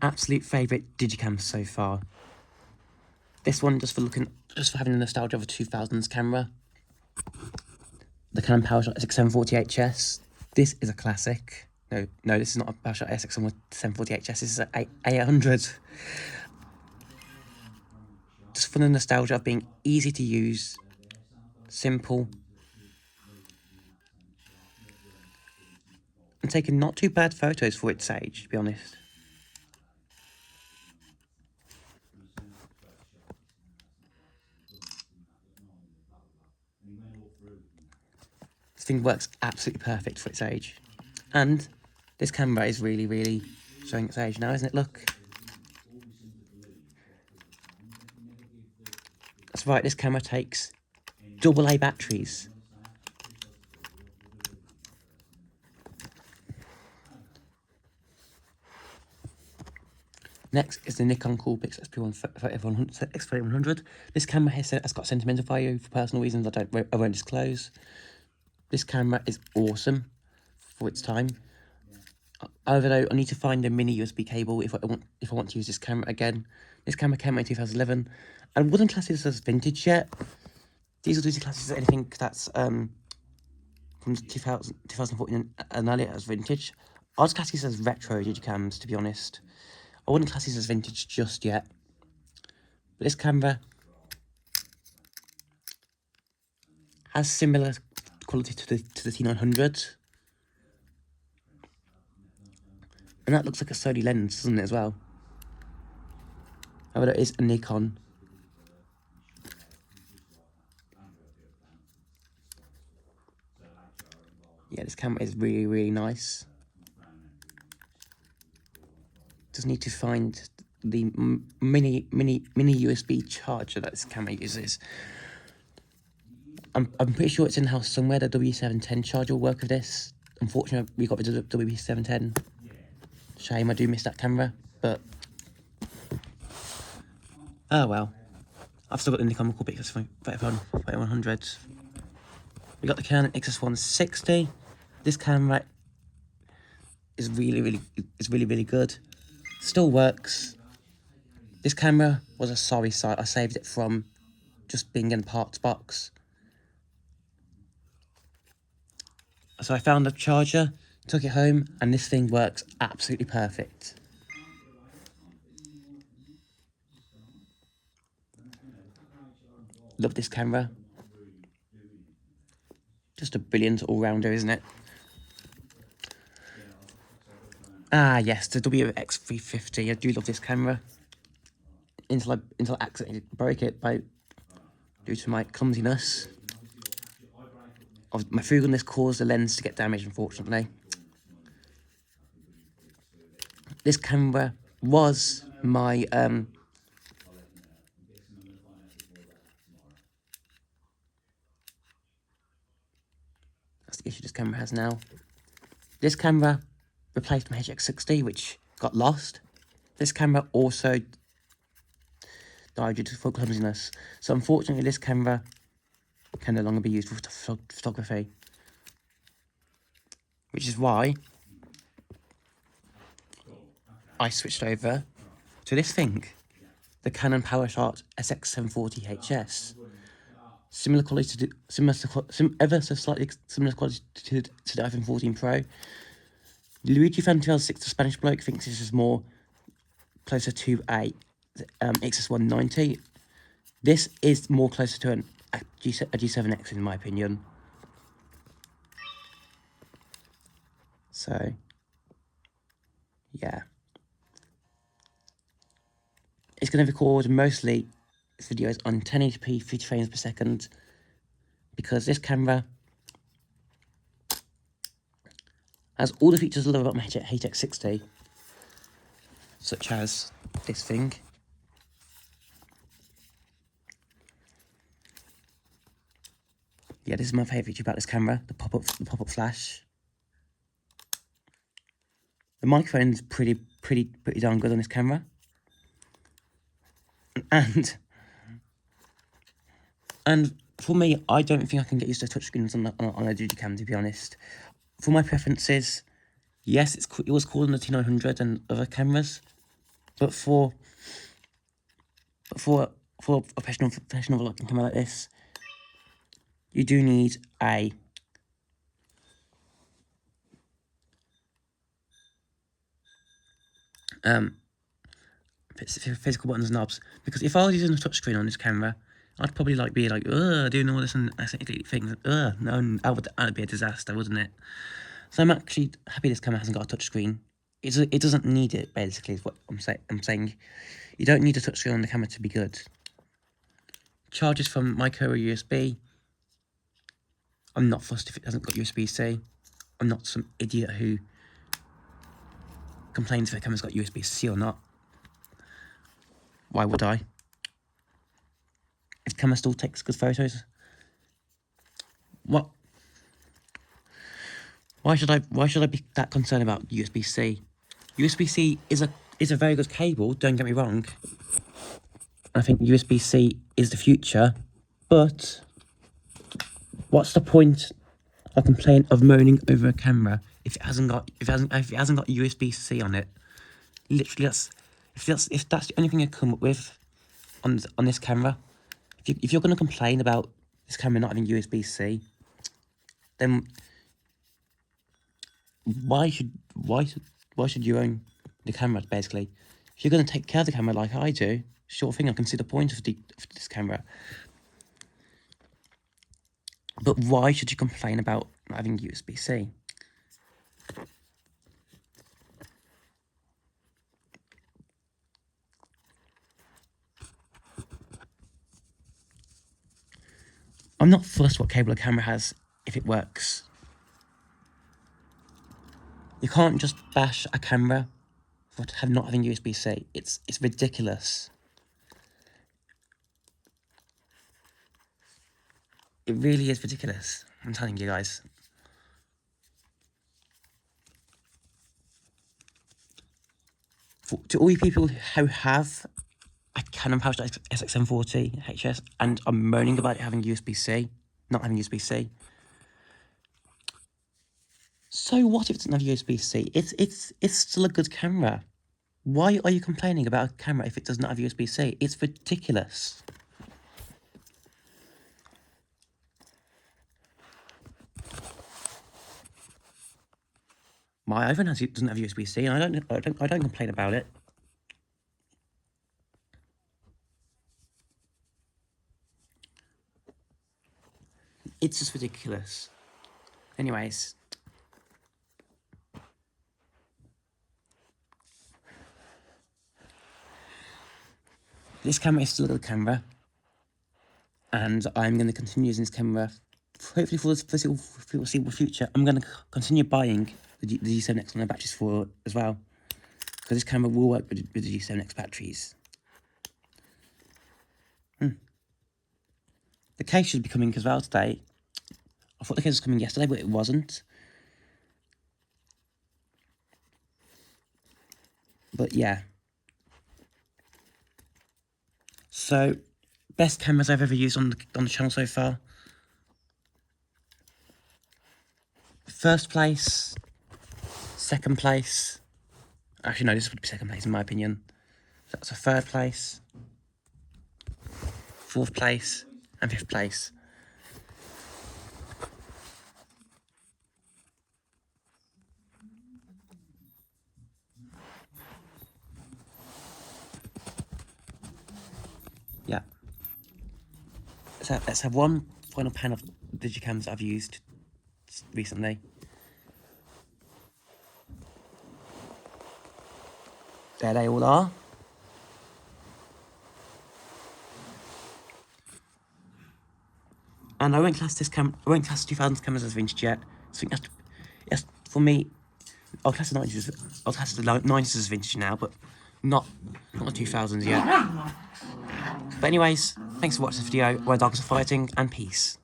Absolute favourite Digicams so far. This one just for having the nostalgia of a 2000s camera. The Canon PowerShot SX740 HS. This is a classic. No, this is not a PowerShot SX740 HS. This is an 800. Just for the nostalgia of being easy to use, simple, and taking not too bad photos for its age, to be honest. This thing works absolutely perfect for its age. And this camera is really showing its age now, isn't it? Look. That's right, this camera takes AA batteries. Next is the Nikon Coolpix X3100. This camera has got sentimental value for personal reasons I won't disclose. This camera is awesome for its time. However, though, I need to find a mini USB cable if I want to use this camera again. This camera came out in 2011. I wouldn't class this as vintage yet. These will do classes as anything that's from 2014 and earlier as vintage. I'd class these as retro digicams, to be honest. I wouldn't class these as vintage just yet. But this camera has similar quality to the T900. And that looks like a Sony lens, doesn't it, as well? However, it is a Nikon. Yeah, this camera is really nice. Just need to find the mini USB charger that this camera uses. I'm pretty sure it's in house somewhere. The W710 charger will work with this. Unfortunately, we got rid of the W710. Shame, I do miss that camera, but oh well. I've still got the Nikon Coolpix 3100. We got the Canon Ixus 160. This camera is really good. Still works. This camera was a sorry sight. I saved it from just being in a parts box. So I found a charger, took it home, and this thing works absolutely perfect. Love this camera. Just a brilliant all-rounder, isn't it? Ah, yes, the WX350. I do love this camera. Until I accidentally broke it due to my clumsiness. My frugalness caused the lens to get damaged, unfortunately. This camera was my that's the issue this camera has now. This camera replaced my HX60, which got lost. This camera also died due to full clumsiness. So unfortunately, this camera can no longer be used for photography. Which is why I switched over to this thing, the Canon PowerShot SX740 HS. Similar quality ever so slightly similar quality to the iPhone 14 Pro. Luigi fan 2006, the Spanish bloke, thinks this is more closer to a Ixus 190. This is more closer to a G7X in my opinion. So, yeah. It's going to record mostly videos on 1080p 50 frames per second because this camera has all the features I love about my HX60, such as this thing. Yeah, this is my favourite feature about this camera, the pop-up flash. The microphone's pretty darn good on this camera. And for me, I don't think I can get used to touchscreens on a Digicam, to be honest. For my preferences, yes, it was cool on the T900 and other cameras, But for a professional looking camera like this, you do need a physical buttons and knobs, because if I was using a touchscreen on this camera, I'd probably be like, doing all this and accidentally things. No, that'd be a disaster, wouldn't it? So I'm actually happy this camera hasn't got a touchscreen. It doesn't need it, basically, is what I'm saying. You don't need a touchscreen on the camera to be good. Charges from micro USB. I'm not fussed if it hasn't got USB-C. I'm not some idiot who complains if the camera's got USB-C or not. Why would I? If the camera still takes good photos, what? Why should I be that concerned about USB-C? USB-C is a very good cable. Don't get me wrong. I think USB-C is the future, but what's the point of moaning over a camera if it hasn't got USB-C on it? Literally, if that's the only thing I come up with on this camera. If you're gonna complain about this camera not having USB-C, then why should you own the camera, basically? If you're gonna take care of the camera like I do, sure thing, I can see the point of this camera. But why should you complain about not having USB-C? I'm not fussed what cable a camera has if it works. You can't just bash a camera for not having USB-C. It's ridiculous. It really is ridiculous. I'm telling you guys. To all you people who have a Canon PowerShot SX740 HS and are moaning about it having USB-C, not having USB-C. So what if it doesn't have USB-C? It's still a good camera. Why are you complaining about a camera if it does not have USB-C? It's ridiculous. My iPhone doesn't have USB-C, and I don't complain about it. It's just ridiculous. Anyways. This camera is still a good camera. And I'm going to continue using this camera, hopefully for the foreseeable future. I'm going to continue buying the G7X on the batteries for as well. Because this camera will work with the G7X batteries. The case should be coming as well today. I thought the case was coming yesterday, but it wasn't. But yeah. So, best cameras I've ever used on the channel so far. First place, second place. Actually, no, this would be second place in my opinion. So that's a third place, fourth place, and fifth place. Yeah. So let's have one final pan of Digicams that I've used recently. There they all are. And I won't class 2000s cameras as vintage yet. So yes, for me, I'll class the 90s as vintage now, but not the 2000s yet. But anyways, thanks for watching this video where dogs are fighting, and peace.